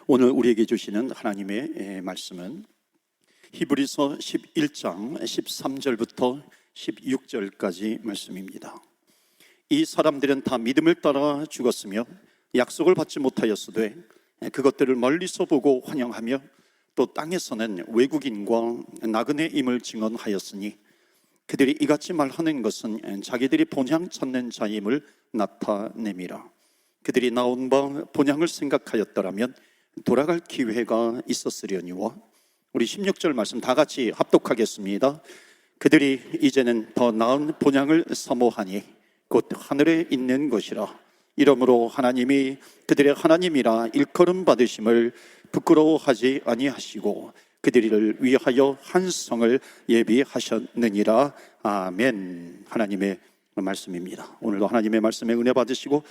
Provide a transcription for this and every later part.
오늘 우리에게 주시는 하나님의 말씀은 히브리서 11장 13절부터 16절까지 말씀입니다. 이 사람들은 다 믿음을 따라 죽었으며 약속을 받지 못하였으되 그것들을 멀리서 보고 환영하며 또 땅에서는 외국인과 나그네임을 증언하였으니 그들이 이같이 말하는 것은 자기들이 본향 찾는 자임을 나타냄이라. 그들이 나온 바 본향을 생각하였더라면 돌아갈 기회가 있었으려니와. 우리 16절 말씀 다 같이 합독하겠습니다. 그들이 이제는 더 나은 본향을 사모하니 곧 하늘에 있는 것이라. 이러므로 하나님이 그들의 하나님이라 일컬음 받으심을 부끄러워하지 아니하시고 그들을 위하여 한 성을 예비하셨느니라. 아멘. 하나님의 말씀입니다. 오늘도 하나님의 말씀에 은혜 받으시고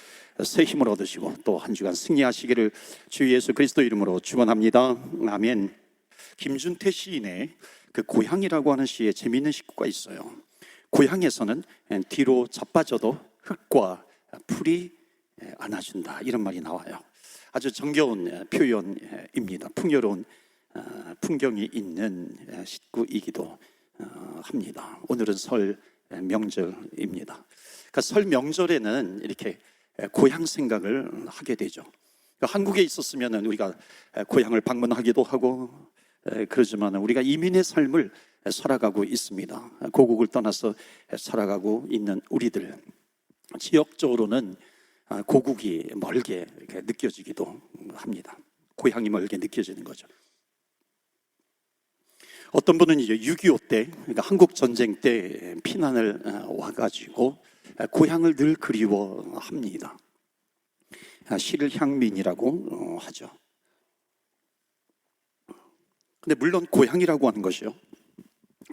새 힘을 얻으시고 또 한 주간 승리하시기를 주 예수 그리스도 이름으로 축원합니다. 아멘. 김준태 시인의 그 고향이라고 하는 시에 재미있는 시구가 있어요. 고향에서는 뒤로 자빠져도 흙과 풀이 안아준다, 이런 말이 나와요. 아주 정겨운 표현입니다. 풍요로운 풍경이 있는 시구이기도 합니다. 오늘은 설 명절입니다. 그러니까 설 명절에는 이렇게 고향 생각을 하게 되죠. 그러니까 한국에 있었으면 우리가 고향을 방문하기도 하고 그러지만 우리가 이민의 삶을 살아가고 있습니다. 고국을 떠나서 살아가고 있는 우리들, 지역적으로는 고국이 멀게 이렇게 느껴지기도 합니다. 고향이 멀게 느껴지는 거죠. 어떤 분은 이제 6.25 때, 그러니까 한국 전쟁 때 피난을 와가지고 고향을 늘 그리워합니다. 실향민이라고 하죠. 근데 물론 고향이라고 하는 것이요,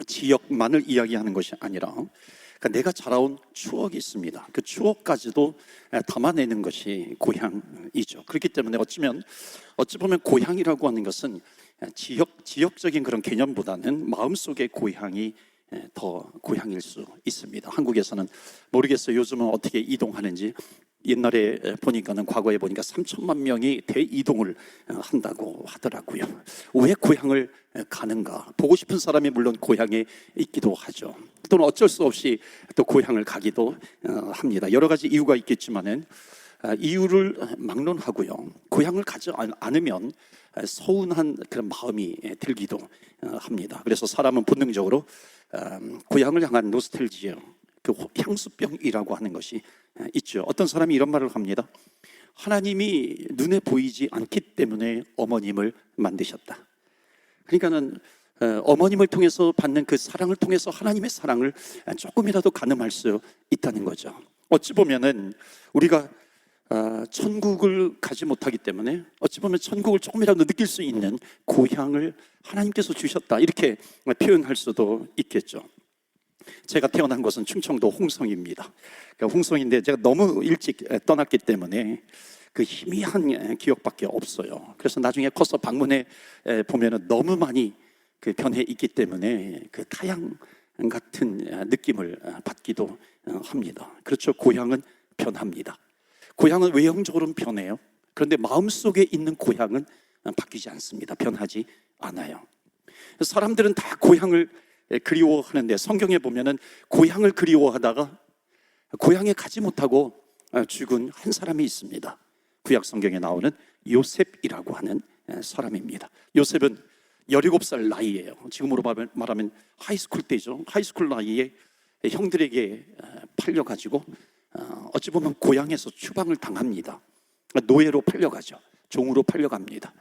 지역만을 이야기하는 것이 아니라 그러니까 내가 자라온 추억이 있습니다. 그 추억까지도 담아내는 것이 고향이죠. 그렇기 때문에 어찌 보면 고향이라고 하는 것은 지역적인 그런 개념보다는 마음속의 고향이 더 고향일 수 있습니다. 한국에서는 모르겠어요. 요즘은 어떻게 이동하는지. 옛날에 보니까는, 과거에 보니까 3천만 명이 대이동을 한다고 하더라고요. 왜 고향을 가는가? 보고 싶은 사람이 물론 고향에 있기도 하죠. 또는 어쩔 수 없이 또 고향을 가기도 합니다. 여러 가지 이유가 있겠지만은 이유를 막론하고요, 고향을 가지 않으면 서운한 그런 마음이 들기도 합니다. 그래서 사람은 본능적으로 고향을 향한 노스텔지어, 그 향수병이라고 하는 것이 있죠. 어떤 사람이 이런 말을 합니다. 하나님이 눈에 보이지 않기 때문에 어머님을 만드셨다. 그러니까는 어머님을 통해서 받는 그 사랑을 통해서 하나님의 사랑을 조금이라도 가늠할 수 있다는 거죠. 어찌 보면은 우리가 천국을 가지 못하기 때문에 어찌 보면 천국을 조금이라도 느낄 수 있는 고향을 하나님께서 주셨다, 이렇게 표현할 수도 있겠죠. 제가 태어난 곳은 충청도 홍성입니다. 그러니까 홍성인데 제가 너무 일찍 떠났기 때문에 그 희미한 기억밖에 없어요. 그래서 나중에 커서 방문해 보면은 너무 많이 그 변해 있기 때문에 그 타양 같은 느낌을 받기도 합니다. 그렇죠. 고향은 변합니다. 고향은 외형적으로는 변해요. 그런데 마음속에 있는 고향은 바뀌지 않습니다. 변하지 않아요. 사람들은 다 고향을 그리워하는데, 성경에 보면은 고향을 그리워하다가 고향에 가지 못하고 죽은 한 사람이 있습니다. 구약 성경에 나오는 요셉이라고 하는 사람입니다. 요셉은 17살 나이에요. 지금으로 말하면 하이스쿨 때죠. 하이스쿨 나이에 형들에게 팔려가지고 어찌 보면 고향에서 추방을 당합니다. 노예로 팔려가죠. 종으로 팔려갑니다.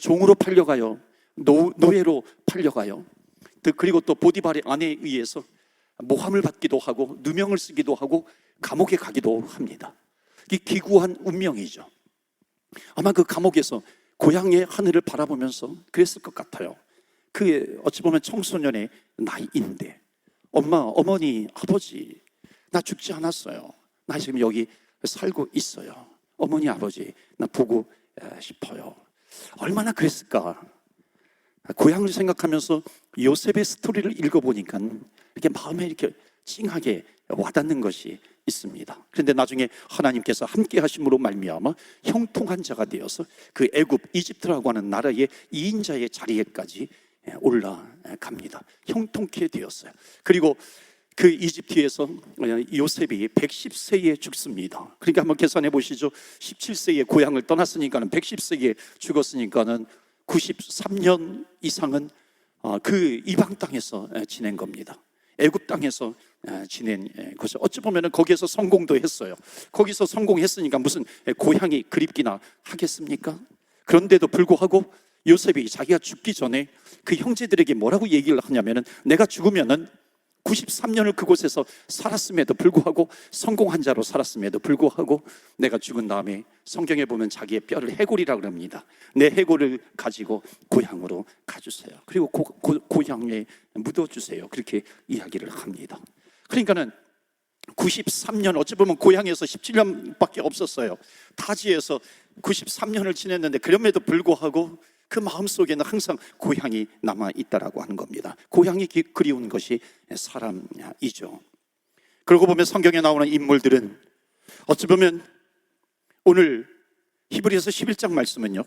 종으로 팔려가요. 노예로 팔려가요. 그리고 또 보디발의 아내에 의해서 모함을 받기도 하고 누명을 쓰기도 하고 감옥에 가기도 합니다. 이 기구한 운명이죠. 아마 그 감옥에서 고향의 하늘을 바라보면서 그랬을 것 같아요. 그게 어찌 보면 청소년의 나이인데, 엄마, 어머니, 아버지, 나 죽지 않았어요. 나 지금 여기 살고 있어요. 어머니, 아버지, 나 보고 싶어요. 얼마나 그랬을까? 고향을 생각하면서 요셉의 스토리를 읽어보니까 이렇게 마음에 이렇게 찡하게 와닿는 것이 있습니다. 그런데 나중에 하나님께서 함께 하심으로 말미암아 형통한 자가 되어서 그 애굽 이집트라고 하는 나라의 2인자의 자리에까지 올라갑니다. 형통케 되었어요. 그리고 그 이집트에서 요셉이 110세에 죽습니다. 그러니까 한번 계산해 보시죠. 17세에 고향을 떠났으니까는 110세에 죽었으니까는 93년 이상은 그 이방 땅에서 지낸 겁니다. 애굽 땅에서 지낸 것이 어찌 보면 거기에서 성공도 했어요. 거기서 성공했으니까 무슨 고향이 그립기나 하겠습니까? 그런데도 불구하고 요셉이 자기가 죽기 전에 그 형제들에게 뭐라고 얘기를 하냐면은, 내가 죽으면은 93년을 그곳에서 살았음에도 불구하고, 성공한 자로 살았음에도 불구하고, 내가 죽은 다음에 성경에 보면 자기의 뼈를 해골이라고 합니다. 내 해골을 가지고 고향으로 가주세요. 그리고 고향에 묻어주세요. 그렇게 이야기를 합니다. 그러니까는 93년, 어찌 보면 고향에서 17년밖에 없었어요. 타지에서 93년을 지냈는데 그럼에도 불구하고 그 마음속에는 항상 고향이 남아있다라고 하는 겁니다. 고향이 그리운 것이 사람이죠. 그러고 보면 성경에 나오는 인물들은 어찌 보면 오늘 히브리서 11장 말씀은요,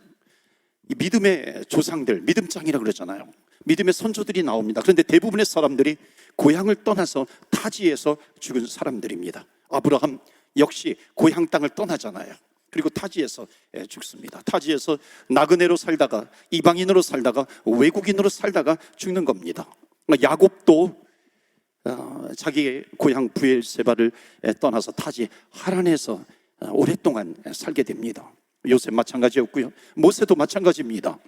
이 믿음의 조상들, 믿음장이라고 그러잖아요. 믿음의 선조들이 나옵니다. 그런데 대부분의 사람들이 고향을 떠나서 타지에서 죽은 사람들입니다. 아브라함 역시 고향 땅을 떠나잖아요. 그리고 타지에서 죽습니다. 타지에서 나그네로 살다가, 이방인으로 살다가, 외국인으로 살다가 죽는 겁니다. 야곱도 자기의 고향 부엘세바를 떠나서 타지 하란에서 오랫동안 살게 됩니다. 요셉 마찬가지였고요. 모세도 마찬가지입니다.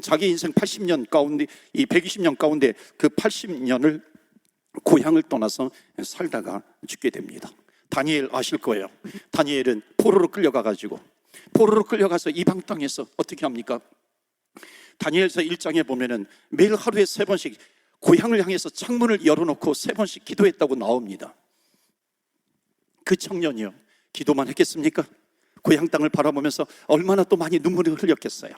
자기 인생 80년 가운데, 이 120년 가운데 그 80년을 고향을 떠나서 살다가 죽게 됩니다. 다니엘 아실 거예요. 다니엘은 포로로 끌려가서 이방 땅에서 어떻게 합니까? 다니엘서 1장에 보면은 매일 하루에 3번씩 고향을 향해서 창문을 열어놓고 3번씩 기도했다고 나옵니다. 그 청년이요, 기도만 했겠습니까? 고향 땅을 바라보면서 얼마나 또 많이 눈물을 흘렸겠어요.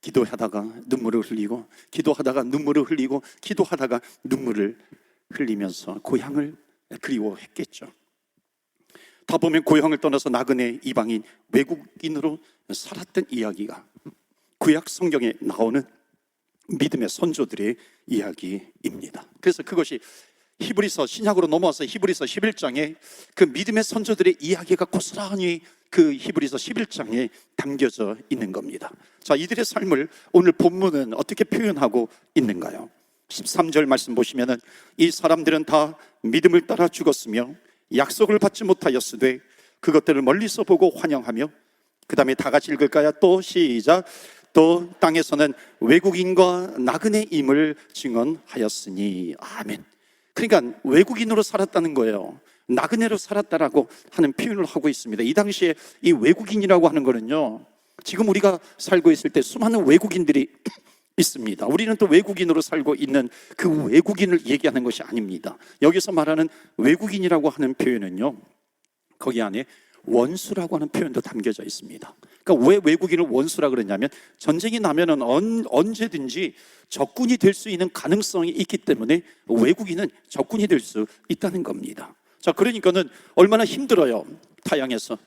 기도하다가 눈물을 흘리고, 기도하다가 눈물을 흘리고, 기도하다가 눈물을 흘리면서 고향을 그리워했겠죠. 다 보면 고향을 떠나서 나그네, 이방인, 외국인으로 살았던 이야기가 구약 성경에 나오는 믿음의 선조들의 이야기입니다. 그래서 그것이 히브리서, 신약으로 넘어와서 히브리서 11장에 그 믿음의 선조들의 이야기가 고스란히 그 히브리서 11장에 담겨져 있는 겁니다. 자, 이들의 삶을 오늘 본문은 어떻게 표현하고 있는가요? 13절 말씀 보시면은, 이 사람들은 다 믿음을 따라 죽었으며 약속을 받지 못하였으되 그것들을 멀리서 보고 환영하며, 그 다음에 다 같이 읽을까요? 또 시작. 또 땅에서는 외국인과 나그네임을 증언하였으니. 아멘. 그러니까 외국인으로 살았다는 거예요. 나그네로 살았다라고 하는 표현을 하고 있습니다. 이 당시에 이 외국인이라고 하는 거는요, 지금 우리가 살고 있을 때 수많은 외국인들이 있습니다. 우리는 또 외국인으로 살고 있는 그 외국인을 얘기하는 것이 아닙니다. 여기서 말하는 외국인이라고 하는 표현은요, 거기 안에 원수라고 하는 표현도 담겨져 있습니다. 그러니까 왜 외국인을 원수라 그러냐면, 전쟁이 나면은 언제든지 적군이 될 수 있는 가능성이 있기 때문에 외국인은 적군이 될 수 있다는 겁니다. 자, 그러니까는 얼마나 힘들어요. 타향에서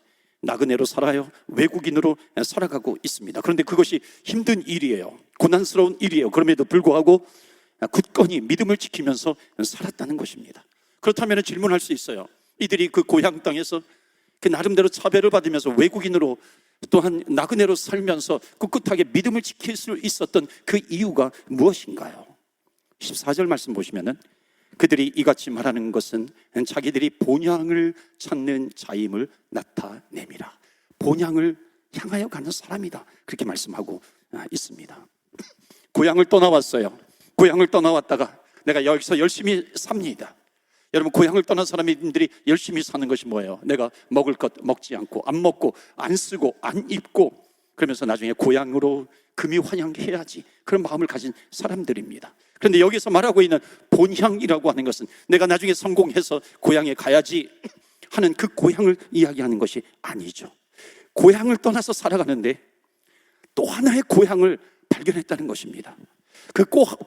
나그네로 살아요. 외국인으로 살아가고 있습니다. 그런데 그것이 힘든 일이에요. 고난스러운 일이에요. 그럼에도 불구하고 굳건히 믿음을 지키면서 살았다는 것입니다. 그렇다면 질문할 수 있어요. 이들이 그 고향 땅에서 그 나름대로 차별을 받으면서 외국인으로, 또한 나그네로 살면서 꿋꿋하게 믿음을 지킬 수 있었던 그 이유가 무엇인가요? 14절 말씀 보시면은, 그들이 이같이 말하는 것은 자기들이 본향을 찾는 자임을 나타냅니다. 본향을 향하여 가는 사람이다, 그렇게 말씀하고 있습니다. 고향을 떠나왔어요. 고향을 떠나왔다가 내가 여기서 열심히 삽니다. 여러분, 고향을 떠난 사람들이 열심히 사는 것이 뭐예요? 내가 먹을 것 먹지 않고, 안 먹고, 안 쓰고, 안 입고, 그러면서 나중에 고향으로 금이 환영해야지, 그런 마음을 가진 사람들입니다. 그런데 여기서 말하고 있는 본향이라고 하는 것은 내가 나중에 성공해서 고향에 가야지 하는 그 고향을 이야기하는 것이 아니죠. 고향을 떠나서 살아가는데 또 하나의 고향을 발견했다는 것입니다. 그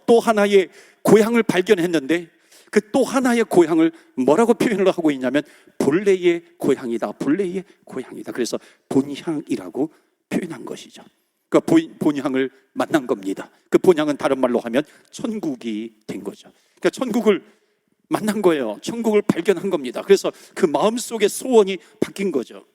또 하나의 고향을 발견했는데 그 또 하나의 고향을 뭐라고 표현을 하고 있냐면 본래의 고향이다, 본래의 고향이다. 그래서 본향이라고 표현한 것이죠. 그 본향을 만난 겁니다. 그 본향은 다른 말로 하면 천국이 된 거죠. 그러니까 천국을 만난 거예요. 천국을 발견한 겁니다. 그래서 그 마음속의 소원이 바뀐 거죠.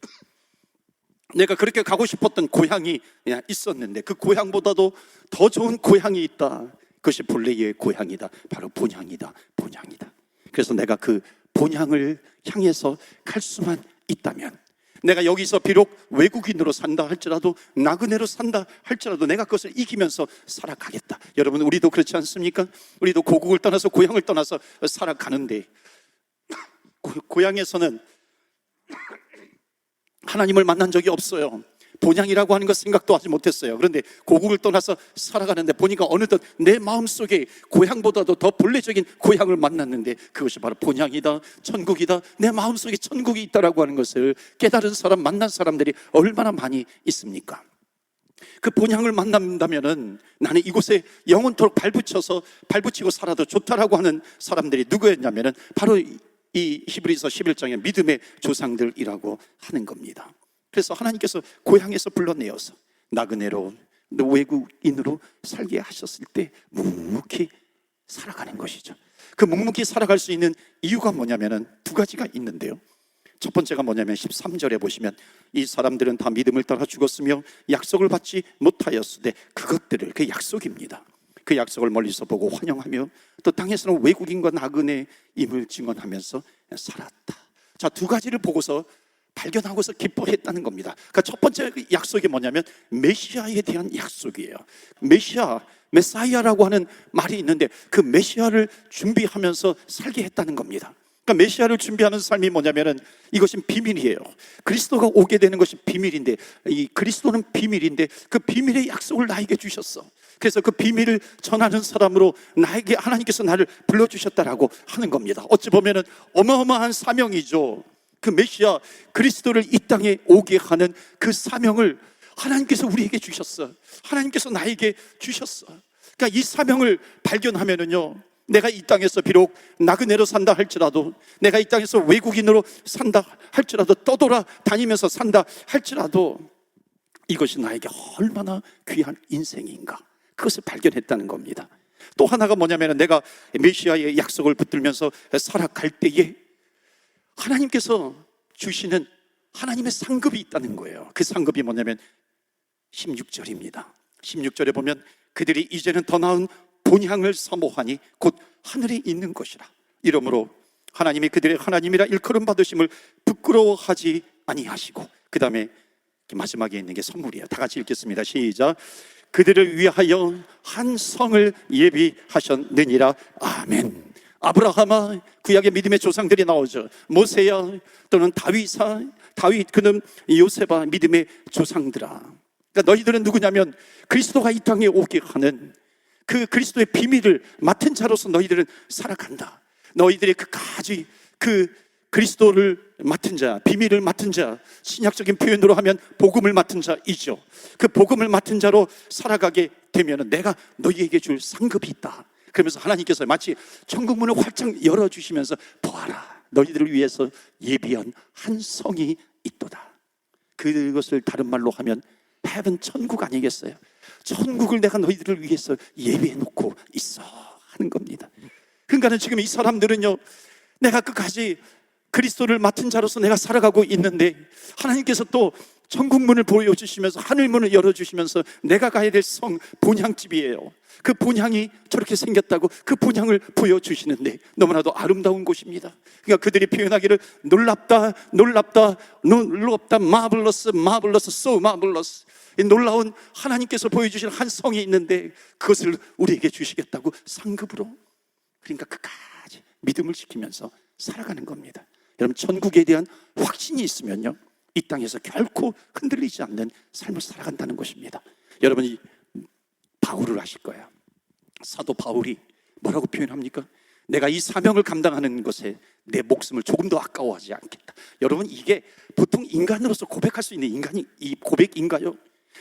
내가 그렇게 가고 싶었던 고향이 있었는데 그 고향보다도 더 좋은 고향이 있다. 그것이 본래의 고향이다. 바로 본향이다. 본향이다. 그래서 내가 그 본향을 향해서 갈 수만 있다면, 내가 여기서 비록 외국인으로 산다 할지라도, 나그네로 산다 할지라도 내가 그것을 이기면서 살아가겠다. 여러분, 우리도 그렇지 않습니까? 우리도 고국을 떠나서 고향을 떠나서 살아가는데, 고향에서는 하나님을 만난 적이 없어요. 본향이라고 하는 것 생각도 하지 못했어요. 그런데 고국을 떠나서 살아가는데 보니까 어느덧 내 마음속에 고향보다도 더 본래적인 고향을 만났는데, 그것이 바로 본향이다, 천국이다, 내 마음속에 천국이 있다라고 하는 것을 깨달은 사람, 만난 사람들이 얼마나 많이 있습니까? 그 본향을 만난다면은 나는 이곳에 영원토록 발붙이고 살아도 좋다라고 하는 사람들이 누구였냐면은 바로 이 히브리서 11장의 믿음의 조상들이라고 하는 겁니다. 그래서 하나님께서 고향에서 불러내어서 나그네로, 외국인으로 살게 하셨을 때 묵묵히 살아가는 것이죠. 그 묵묵히 살아갈 수 있는 이유가 뭐냐면은 두 가지가 있는데요. 첫 번째가 뭐냐면 13절에 보시면 이 사람들은 다 믿음을 따라 죽었으며 약속을 받지 못하였으되 그것들을, 그 약속입니다. 그 약속을 멀리서 보고 환영하며 또 땅에서는 외국인과 나그네임을 증언하면서 살았다. 자, 두 가지를 보고서 발견하고서 기뻐했다는 겁니다. 그러니까 첫 번째 약속이 뭐냐면 메시아에 대한 약속이에요. 메사이아라고 하는 말이 있는데 그 메시아를 준비하면서 살게 했다는 겁니다. 그러니까 메시아를 준비하는 삶이 뭐냐면은 이것은 비밀이에요. 그리스도가 오게 되는 것이 비밀인데, 이 그리스도는 비밀인데 그 비밀의 약속을 나에게 주셨어. 그래서 그 비밀을 전하는 사람으로 나에게 하나님께서 나를 불러주셨다라고 하는 겁니다. 어찌 보면은 어마어마한 사명이죠. 그 메시아 그리스도를 이 땅에 오게 하는 그 사명을 하나님께서 우리에게 주셨어. 하나님께서 나에게 주셨어. 그러니까 이 사명을 발견하면은요, 내가 이 땅에서 비록 나그네로 산다 할지라도, 내가 이 땅에서 외국인으로 산다 할지라도, 떠돌아 다니면서 산다 할지라도 이것이 나에게 얼마나 귀한 인생인가, 그것을 발견했다는 겁니다. 또 하나가 뭐냐면 내가 메시아의 약속을 붙들면서 살아갈 때에 하나님께서 주시는 하나님의 상급이 있다는 거예요. 그 상급이 뭐냐면 16절입니다. 16절에 보면 그들이 이제는 더 나은 본향을 사모하니 곧 하늘에 있는 것이라. 이러므로 하나님이 그들의 하나님이라 일컬음 받으심을 부끄러워하지 아니하시고, 그 다음에 마지막에 있는 게 선물이에요. 다 같이 읽겠습니다. 시작. 그들을 위하여 한 성을 예비하셨느니라. 아멘. 아브라함아, 구약의 믿음의 조상들이 나오죠. 모세야, 또는 다윗, 그는 요셉아, 믿음의 조상들아. 그러니까 너희들은 누구냐면 그리스도가 이 땅에 오게 하는 그 그리스도의 비밀을 맡은 자로서 너희들은 살아간다. 너희들의 그 그리스도를 맡은 자, 비밀을 맡은 자, 신약적인 표현으로 하면 복음을 맡은 자이죠. 그 복음을 맡은 자로 살아가게 되면 내가 너희에게 줄 상급이 있다. 그러면서 하나님께서 마치 천국문을 활짝 열어주시면서 보아라, 너희들을 위해서 예비한 한 성이 있도다. 그것을 다른 말로 하면 heaven, 천국 아니겠어요? 천국을 내가 너희들을 위해서 예비해 놓고 있어 하는 겁니다. 그러니까 지금 이 사람들은요, 내가 끝까지 그리스도를 맡은 자로서 내가 살아가고 있는데 하나님께서 또 천국문을 보여주시면서 하늘문을 열어주시면서 내가 가야 될 성, 본향집이에요. 그 본향이 저렇게 생겼다고 그 본향을 보여주시는데 너무나도 아름다운 곳입니다. 그러니까 그들이 표현하기를 놀랍다, marvelous, so marvelous. 놀라운 하나님께서 보여주신 한 성이 있는데 그것을 우리에게 주시겠다고 상급으로. 그러니까 끝까지 믿음을 지키면서 살아가는 겁니다. 여러분, 천국에 대한 확신이 있으면요, 이 땅에서 결코 흔들리지 않는 삶을 살아간다는 것입니다. 여러분이 바울을 아실 거예요. 사도 바울이 뭐라고 표현합니까? 내가 이 사명을 감당하는 것에 내 목숨을 조금 더 아까워하지 않겠다. 여러분, 이게 보통 인간으로서 고백할 수 있는 이 고백인가요?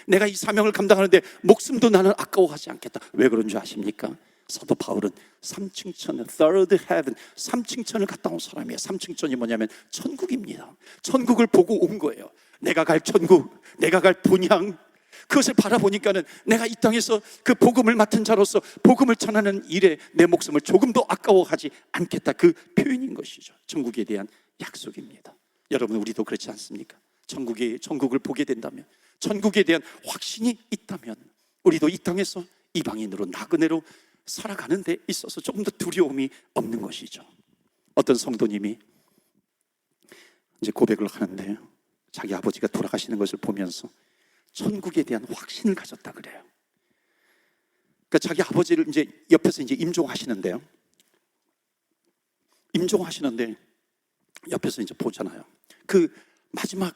내가 이 사명을 감당하는데 목숨도 나는 아까워하지 않겠다. 왜 그런 줄 아십니까? 사도 바울은 삼층천, third heaven, 삼층천을 갔다 온 사람이에요. 삼층천이 뭐냐면 천국입니다. 천국을 보고 온 거예요. 내가 갈 천국, 내가 갈 본향, 그것을 바라보니까는 내가 이 땅에서 그 복음을 맡은 자로서 복음을 전하는 일에 내 목숨을 조금도 아까워하지 않겠다, 그 표현인 것이죠. 천국에 대한 약속입니다. 여러분, 우리도 그렇지 않습니까? 천국을 보게 된다면, 천국에 대한 확신이 있다면 우리도 이 땅에서 이방인으로 나그네로 살아가는 데 있어서 조금 더 두려움이 없는 것이죠. 어떤 성도님이 이제 고백을 하는데요, 자기 아버지가 돌아가시는 것을 보면서 천국에 대한 확신을 가졌다 그래요. 그러니까 자기 아버지를 이제 옆에서 이제 임종하시는데요, 임종하시는데 옆에서 이제 보잖아요. 그 마지막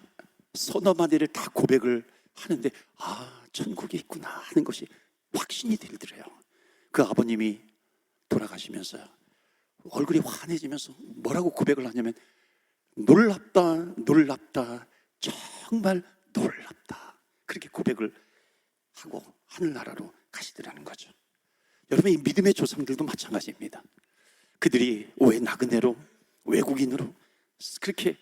서너 마디를 다 고백을 하는데, 아, 천국이 있구나 하는 것이 확신이 들더래요. 그 아버님이 돌아가시면서 얼굴이 환해지면서 뭐라고 고백을 하냐면, 놀랍다, 놀랍다, 정말 놀랍다, 그렇게 고백을 하고 하늘나라로 가시더라는 거죠. 여러분, 이 믿음의 조상들도 마찬가지입니다. 그들이 왜 나그네로, 외국인으로 그렇게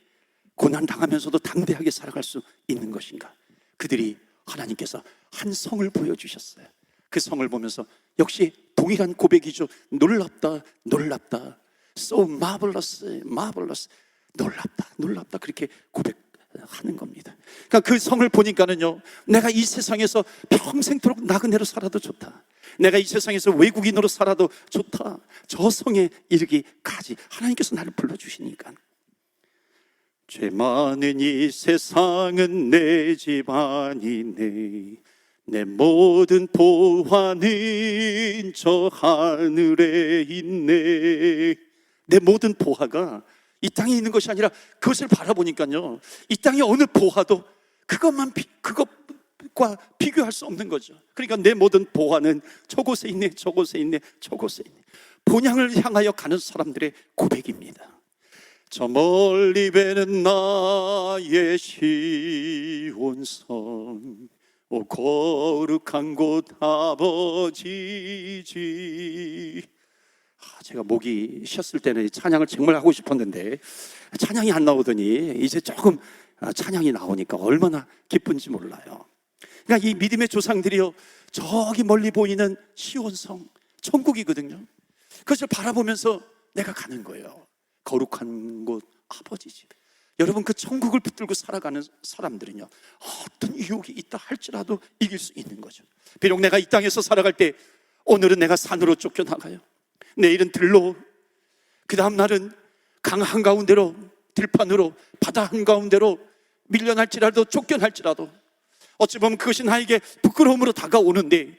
고난당하면서도 당대하게 살아갈 수 있는 것인가? 그들이 하나님께서 한 성을 보여주셨어요. 그 성을 보면서 역시 동일한 고백이죠. 놀랍다, 놀랍다, so marvelous, marvelous, 놀랍다, 놀랍다, 그렇게 고백하는 겁니다. 그러니까 그 성을 보니까는요, 내가 이 세상에서 평생토록 나그네로 살아도 좋다, 내가 이 세상에서 외국인으로 살아도 좋다, 저 성에 이르기까지 하나님께서 나를 불러주시니까. 죄 많은 이 세상은 내 집안이네, 내 모든 보화는 저 하늘에 있네. 내 모든 보화가 이 땅에 있는 것이 아니라 그것을 바라보니까요, 이 땅의 어느 보화도 그것과 비교할 수 없는 거죠. 그러니까 내 모든 보화는 저곳에 있네, 저곳에 있네, 저곳에 있네. 본향을 향하여 가는 사람들의 고백입니다. 저 멀리 배는 나의 시온성, 오 거룩한 곳 아버지지. 제가 목이 쉬었을 때는 찬양을 정말 하고 싶었는데 찬양이 안 나오더니 이제 조금 찬양이 나오니까 얼마나 기쁜지 몰라요. 그러니까 이 믿음의 조상들이요, 저기 멀리 보이는 시온성, 천국이거든요. 그것을 바라보면서 내가 가는 거예요. 거룩한 곳 아버지 집. 여러분, 그 천국을 붙들고 살아가는 사람들은요, 어떤 유혹이 있다 할지라도 이길 수 있는 거죠. 비록 내가 이 땅에서 살아갈 때 오늘은 내가 산으로 쫓겨나가요, 내일은 들로, 그 다음 날은 강 한가운데로, 들판으로, 바다 한가운데로 밀려날지라도, 쫓겨날지라도 어찌 보면 그것이 나에게 부끄러움으로 다가오는데,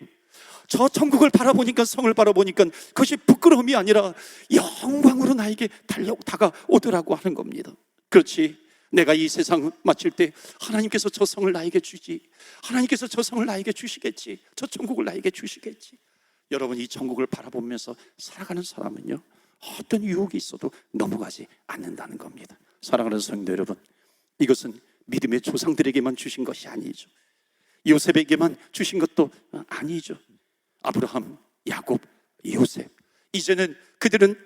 저 천국을 바라보니까, 성을 바라보니까 그것이 부끄러움이 아니라 영광으로 나에게 다가오더라고 하는 겁니다. 그렇지, 내가 이 세상 마칠 때 하나님께서 저 성을 나에게 주지, 하나님께서 저 성을 나에게 주시겠지, 저 천국을 나에게 주시겠지. 여러분, 이 천국을 바라보면서 살아가는 사람은요, 어떤 유혹이 있어도 넘어가지 않는다는 겁니다. 사랑하는 성도 여러분, 이것은 믿음의 조상들에게만 주신 것이 아니죠. 요셉에게만 주신 것도 아니죠. 아브라함, 야곱, 요셉, 이제는 그들은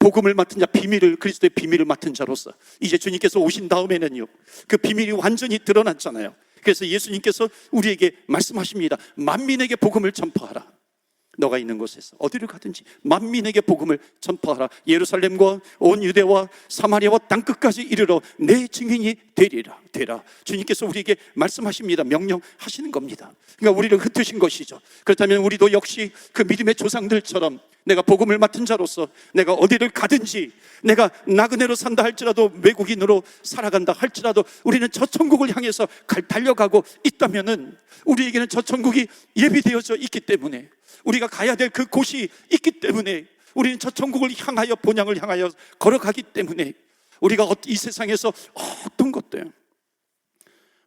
복음을 맡은 자, 비밀을, 그리스도의 비밀을 맡은 자로서 이제 주님께서 오신 다음에는요, 그 비밀이 완전히 드러났잖아요. 그래서 예수님께서 우리에게 말씀하십니다. 만민에게 복음을 전파하라. 너가 있는 곳에서 어디를 가든지 만민에게 복음을 전파하라. 예루살렘과 온 유대와 사마리아와 땅끝까지 이르러 내 증인이 되라. 주님께서 우리에게 말씀하십니다. 명령하시는 겁니다. 그러니까 우리를 흩으신 것이죠. 그렇다면 우리도 역시 그 믿음의 조상들처럼 내가 복음을 맡은 자로서 내가 어디를 가든지, 내가 나그네로 산다 할지라도, 외국인으로 살아간다 할지라도 우리는 저 천국을 향해서 달려가고 있다면은, 우리에게는 저 천국이 예비되어져 있기 때문에, 우리가 가야 될 그 곳이 있기 때문에, 우리는 저 천국을 향하여, 본향을 향하여 걸어가기 때문에, 우리가 이 세상에서 어떤 것들,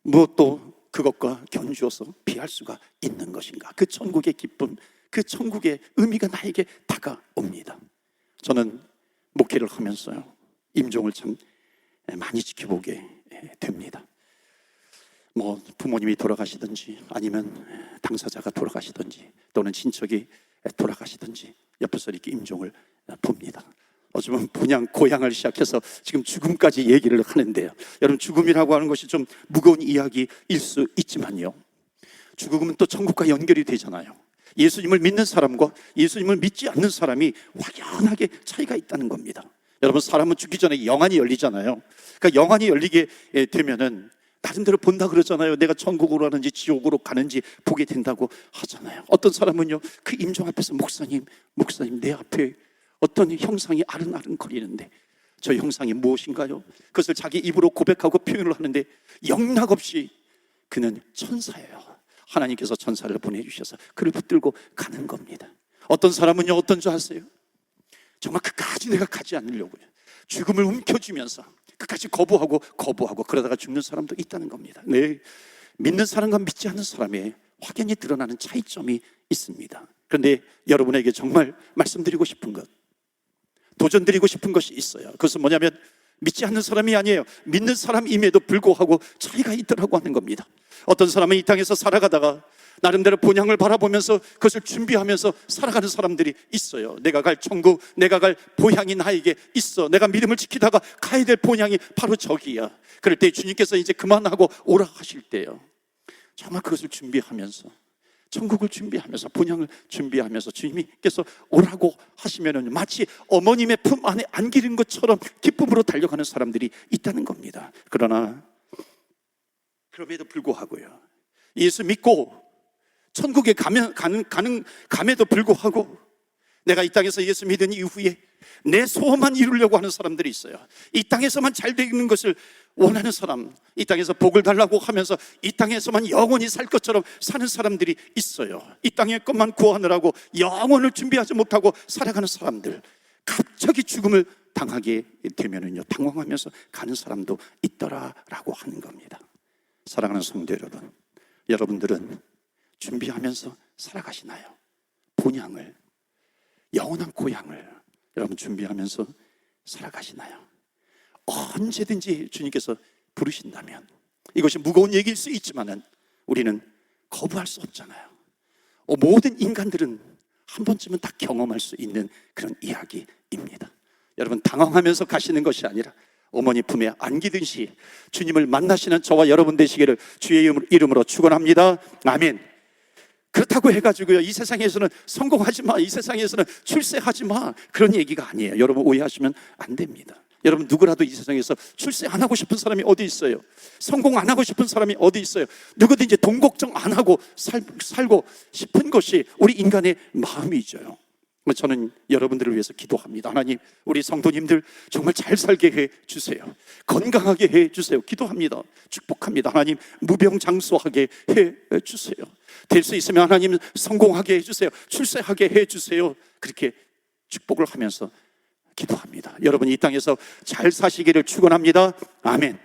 무엇도 그것과 견주어서 피할 수가 있는 것인가? 그 천국의 기쁨, 그 천국의 의미가 나에게 다가옵니다. 저는 목회를 하면서요, 임종을 참 많이 지켜보게 됩니다. 뭐 부모님이 돌아가시든지, 아니면 당사자가 돌아가시든지, 또는 친척이 돌아가시든지, 옆에서 이렇게 임종을 봅니다. 어쩌면 본향, 고향을 시작해서 지금 죽음까지 얘기를 하는데요. 여러분, 죽음이라고 하는 것이 좀 무거운 이야기일 수 있지만요, 죽음은 또 천국과 연결이 되잖아요. 예수님을 믿는 사람과 예수님을 믿지 않는 사람이 확연하게 차이가 있다는 겁니다. 여러분, 사람은 죽기 전에 영안이 열리잖아요. 그러니까 영안이 열리게 되면은 나름대로 본다 그러잖아요. 내가 천국으로 가는지 지옥으로 가는지 보게 된다고 하잖아요. 어떤 사람은요, 그 임종 앞에서 목사님 내 앞에 어떤 형상이 아른아른 거리는데 저 형상이 무엇인가요? 그것을 자기 입으로 고백하고 표현을 하는데 영락없이 그는 천사예요. 하나님께서 천사를 보내주셔서 그를 붙들고 가는 겁니다. 어떤 사람은요, 어떤 줄 아세요? 정말 끝까지 내가 가지 않으려고요, 죽음을 움켜쥐면서 끝까지 거부하고 그러다가 죽는 사람도 있다는 겁니다. 네, 믿는 사람과 믿지 않는 사람의 확연히 드러나는 차이점이 있습니다. 그런데 여러분에게 정말 말씀드리고 싶은 것, 도전드리고 싶은 것이 있어요. 그것은 뭐냐면 믿지 않는 사람이 아니에요. 믿는 사람임에도 불구하고 차이가 있더라고 하는 겁니다. 어떤 사람은 이 땅에서 살아가다가 나름대로 본향을 바라보면서 그것을 준비하면서 살아가는 사람들이 있어요. 내가 갈 천국, 내가 갈 본향이 나에게 있어. 내가 믿음을 지키다가 가야 될 본향이 바로 저기야. 그럴 때 주님께서 이제 그만하고 오라 하실 때요, 정말 그것을 준비하면서, 천국을 준비하면서, 본향을 준비하면서 주님께서 오라고 하시면은 마치 어머님의 품 안에 안기는 것처럼 기쁨으로 달려가는 사람들이 있다는 겁니다. 그러나 그럼에도 불구하고요, 예수 믿고 천국에 감에도 불구하고 내가 이 땅에서 예수 믿은 이후에 내 소원만 이루려고 하는 사람들이 있어요. 이 땅에서만 잘 되는 것을 원하는 사람, 이 땅에서 복을 달라고 하면서 이 땅에서만 영원히 살 것처럼 사는 사람들이 있어요. 이 땅의 것만 구하느라고 영원을 준비하지 못하고 살아가는 사람들, 갑자기 죽음을 당하게 되면은요, 당황하면서 가는 사람도 있더라라고 하는 겁니다. 사랑하는 성도 여러분, 여러분들은 준비하면서 살아가시나요? 본향을, 영원한 고향을 여러분 준비하면서 살아가시나요? 언제든지 주님께서 부르신다면, 이것이 무거운 얘기일 수 있지만은 우리는 거부할 수 없잖아요. 모든 인간들은 한 번쯤은 다 경험할 수 있는 그런 이야기입니다. 여러분, 당황하면서 가시는 것이 아니라 어머니 품에 안기듯이 주님을 만나시는 저와 여러분 되시기를 주의 이름으로 축원합니다. 아멘. 그렇다고 해가지고요, 이 세상에서는 성공하지 마, 이 세상에서는 출세하지 마, 그런 얘기가 아니에요. 여러분, 오해하시면 안 됩니다. 여러분, 누구라도 이 세상에서 출세 안 하고 싶은 사람이 어디 있어요? 성공 안 하고 싶은 사람이 어디 있어요? 누구든지 돈 걱정 안 하고 살고 싶은 것이 우리 인간의 마음이죠. 저는 여러분들을 위해서 기도합니다. 하나님, 우리 성도님들 정말 잘 살게 해 주세요. 건강하게 해 주세요. 기도합니다. 축복합니다. 하나님, 무병장수하게 해 주세요. 될 수 있으면 하나님 성공하게 해 주세요. 출세하게 해 주세요. 그렇게 축복을 하면서 기도합니다. 여러분, 이 땅에서 잘 사시기를 축원합니다. 아멘.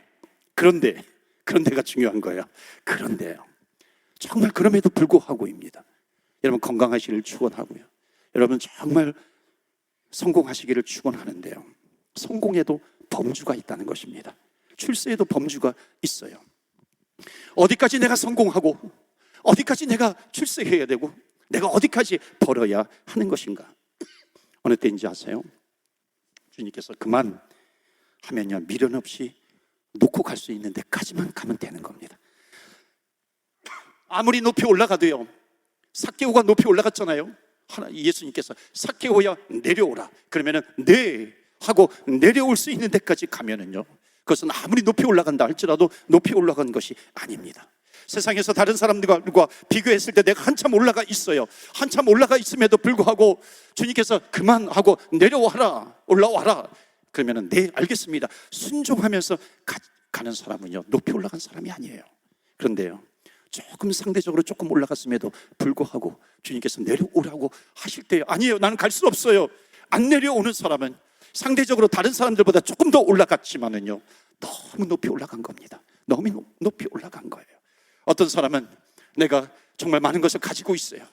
그런데가 중요한 거예요. 그런데요, 정말 그럼에도 불구하고입니다. 여러분, 건강하시기를 축원하고요, 여러분 정말 성공하시기를 축원하는데요, 성공에도 범주가 있다는 것입니다. 출세에도 범주가 있어요. 어디까지 내가 성공하고 어디까지 내가 출세해야 되고 내가 어디까지 벌어야 하는 것인가? 어느 때인지 아세요? 주님께서 그만 하면요, 미련 없이 놓고 갈 수 있는 데까지만 가면 되는 겁니다. 아무리 높이 올라가도요, 삭개오가 높이 올라갔잖아요. 예수님께서 삭개오야 내려오라 그러면은 네 하고 내려올 수 있는 데까지 가면은요, 그것은 아무리 높이 올라간다 할지라도 높이 올라간 것이 아닙니다. 세상에서 다른 사람들과 비교했을 때 내가 한참 올라가 있어요. 한참 올라가 있음에도 불구하고 주님께서 그만하고 내려와라, 올라와라 그러면은 네 알겠습니다, 순종하면서 가는 사람은요, 높이 올라간 사람이 아니에요. 그런데요, 조금 상대적으로 조금 올라갔음에도 불구하고 주님께서 내려오라고 하실 때 아니에요, 나는 갈 수 없어요. 안 내려오는 사람은 상대적으로 다른 사람들보다 조금 더 올라갔지만은요, 너무 높이 올라간 겁니다. 너무 높이 올라간 거예요. 어떤 사람은 내가 정말 많은 것을 가지고 있어요.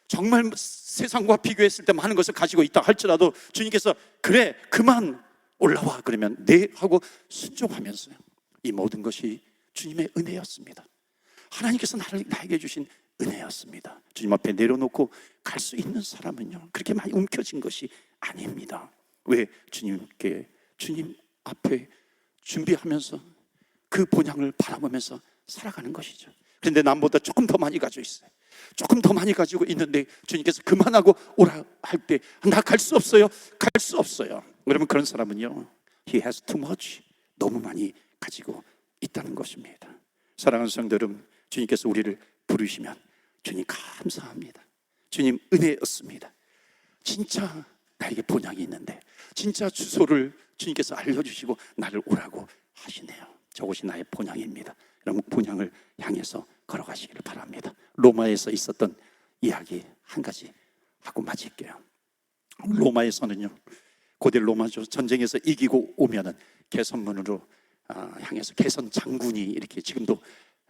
정말 세상과 비교했을 때 많은 것을 가지고 있다 할지라도 주님께서 그래 그만 올라와 그러면 네 하고 순종하면서요, 이 모든 것이 주님의 은혜였습니다. 하나님께서 나에게 주신 은혜였습니다. 주님 앞에 내려놓고 갈 수 있는 사람은요, 그렇게 많이 움켜진 것이 아닙니다. 왜? 주님 앞에 준비하면서 그 본향을 바라보면서 살아가는 것이죠. 그런데 남보다 조금 더 많이 가지고 있어요. 조금 더 많이 가지고 있는데 주님께서 그만하고 오라 할 때 나 갈 수 없어요. 갈 수 없어요. 여러분, 그런 사람은요, he has too much, 너무 많이 가지고 있다는 것입니다. 사랑하는 성도 여러분, 주님께서 우리를 부르시면 주님 감사합니다. 주님 은혜였습니다. 진짜 나에게 본향이 있는데 진짜 주소를 주님께서 알려주시고 나를 오라고 하시네요. 저곳이 나의 본향입니다. 여러분, 본향을 향해서 걸어가시기를 바랍니다. 로마에서 있었던 이야기 한 가지 하고 마칠게요. 로마에서는요, 고대 로마죠, 전쟁에서 이기고 오면은 개선문으로 향해서 개선 장군이 이렇게, 지금도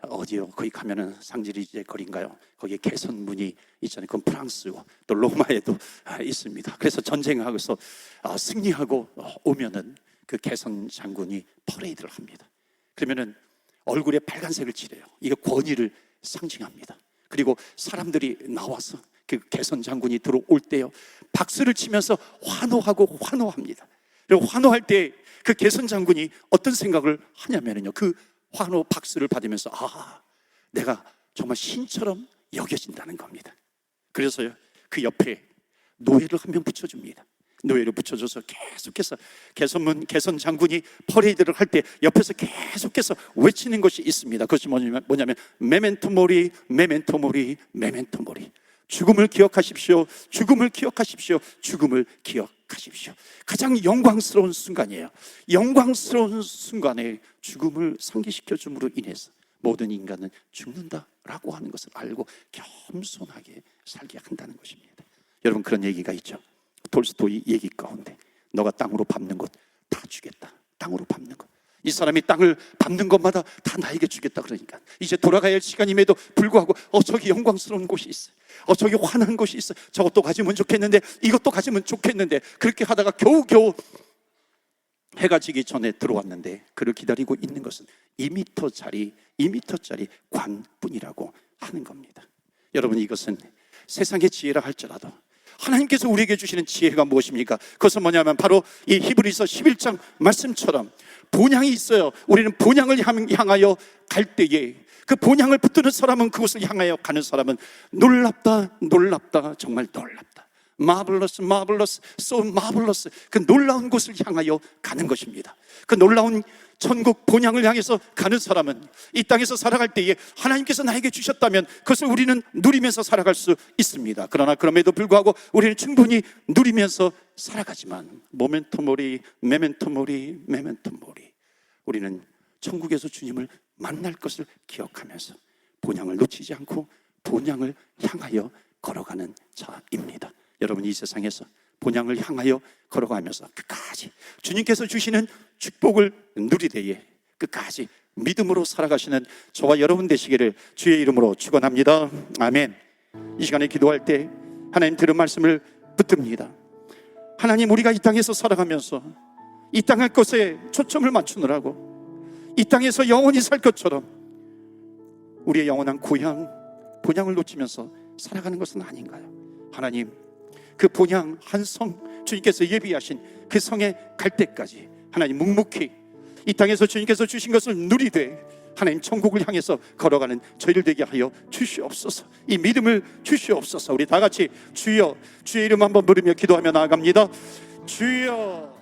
어디요? 거기 가면은 상지리제 거리인가요? 거기에 개선문이 있잖아요. 그건 프랑스고 또 로마에도 있습니다. 그래서 전쟁하고서 승리하고 오면은 그 개선 장군이 퍼레이드를 합니다. 그러면은 얼굴에 빨간색을 칠해요. 이게 권위를 상징합니다. 그리고 사람들이 나와서 그 개선 장군이 들어올 때요, 박수를 치면서 환호합니다. 그리고 환호할 때 그 개선 장군이 어떤 생각을 하냐면요, 그 환호 박수를 받으면서 내가 정말 신처럼 여겨진다는 겁니다. 그래서요, 그 옆에 노예를 한 명 붙여줍니다. 노예를 붙여줘서 계속해서 개선 장군이 퍼레이드를 할 때 옆에서 계속해서 외치는 것이 있습니다. 그것이 뭐냐면 메멘토 모리, 메멘토 모리, 메멘토 모리. 죽음을 기억하십시오. 죽음을 기억하십시오. 죽음을 기억하십시오. 가장 영광스러운 순간이에요. 영광스러운 순간에 죽음을 상기시켜 줌으로 인해서 모든 인간은 죽는다라고 하는 것을 알고 겸손하게 살게 한다는 것입니다. 여러분, 그런 얘기가 있죠. 톨스토이 얘기 가운데 너가 땅으로 밟는 것 다 주겠다. 땅으로 밟는 것, 이 사람이 땅을 밟는 것마다 다 나에게 주겠다. 그러니까 이제 돌아가야 할 시간임에도 불구하고 저기 영광스러운 곳이 있어요. 저기 환한 곳이 있어요. 저것도 가지면 좋겠는데, 이것도 가지면 좋겠는데, 그렇게 하다가 겨우겨우 해가 지기 전에 들어왔는데 그를 기다리고 있는 것은 2m짜리 관뿐이라고 하는 겁니다. 여러분, 이것은 세상의 지혜라 할지라도 하나님께서 우리에게 주시는 지혜가 무엇입니까? 그것은 뭐냐면 바로 이 히브리서 11장 말씀처럼 본향이 있어요. 우리는 본향을 향하여 갈 때에 그 본향을 붙드는 사람은, 그곳을 향하여 가는 사람은 놀랍다, 정말 놀랍다. marvelous, so marvelous. 그 놀라운 곳을 향하여 가는 것입니다. 그 놀라운 천국 본향을 향해서 가는 사람은 이 땅에서 살아갈 때에 하나님께서 나에게 주셨다면 그것을 우리는 누리면서 살아갈 수 있습니다. 그러나 그럼에도 불구하고 우리는 충분히 누리면서 살아가지만 모멘토 모리, 메멘토 모리, 메멘토 모리, 우리는 천국에서 주님을 만날 것을 기억하면서 본향을 놓치지 않고 본향을 향하여 걸어가는 자입니다. 여러분, 이 세상에서 본향을 향하여 걸어가면서 끝까지 주님께서 주시는 축복을 누리되에 끝까지 믿음으로 살아가시는 저와 여러분 되시기를 주의 이름으로 축원합니다. 아멘. 이 시간에 기도할 때 하나님 들은 말씀을 붙듭니다. 하나님, 우리가 이 땅에서 살아가면서 이 땅의 것에 초점을 맞추느라고 이 땅에서 영원히 살 것처럼 우리의 영원한 고향, 본향을 놓치면서 살아가는 것은 아닌가요? 하나님, 그 본향 한 성, 주님께서 예비하신 그 성에 갈 때까지 하나님 묵묵히 이 땅에서 주님께서 주신 것을 누리되 하나님 천국을 향해서 걸어가는 저희들 되게 하여 주시옵소서. 이 믿음을 주시옵소서. 우리 다 같이 주여, 주의 이름 한번 부르며 기도하며 나아갑니다. 주여.